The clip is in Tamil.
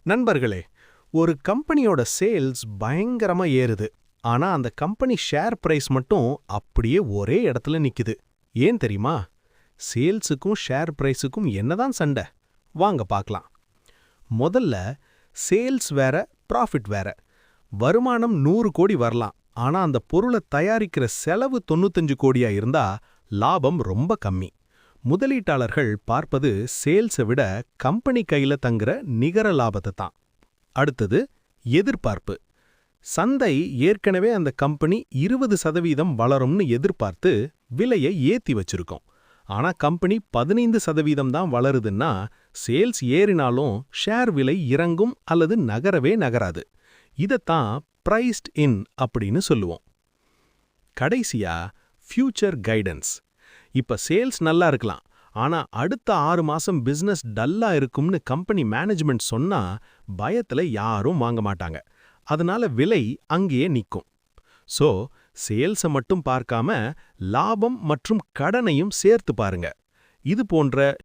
நண்பர்களே, ஒரு கம்பெனியோட சேல்ஸ் பயங்கரமா ஏறுது. ஆனா அந்த கம்பெனி ஷேர் பிரைஸ் மட்டும் அப்படியே ஒரே இடத்துல நிக்குது. ஏன் தெரியுமா? சேல்ஸுக்கும் ஷேர் பிரைஸுக்கும் என்னதான் சண்டை? வாங்க பார்க்கலாம். முதல்ல, சேல்ஸ் வேற, ப்ராஃபிட் வேற. வருமானம் 100 கோடி வரலாம். ஆனா அந்த பொருளை தயாரிக்கிற செலவு 95 கோடியா இருந்தா லாபம் ரொம்ப கம்மி. முதலீட்டாளர்கள் பார்ப்பது சேல்ஸை விட கம்பெனி கையில தங்குற நிகர லாபத்தை தான். அடுத்தது, எதிர்பார்ப்பு. சந்தை ஏற்கனவே அந்த கம்பெனி 20% வளரும்னு எதிர்பார்த்து விலையை ஏத்தி வச்சிருக்கோம். ஆனா கம்பெனி 15% தான் வளருதுன்னா சேல்ஸ் ஏறினாலும் ஷேர் விலை இறங்கும் அல்லது நகரவே நகராது. இதத்தான் பிரைஸ்ட் இன் அப்படின்னு சொல்லுவோம். கடைசியா, ஃபியூச்சர் கைடன்ஸ். இப்ப சேல்ஸ் நல்லா இருக்கலாம், ஆனா அடுத்த 6 மாசம் பிசினஸ் டல்லா இருக்கும்னு கம்பெனி மேனேஜ்மெண்ட் சொன்னா பயத்துல யாரும் வாங்க மாட்டாங்க. அதனால விலை அங்கேயே நிக்கும். சோ, சேல்ஸை மட்டும் பார்க்காம லாபம் மற்றும் கடனையும் சேர்த்து பாருங்க. இது போன்ற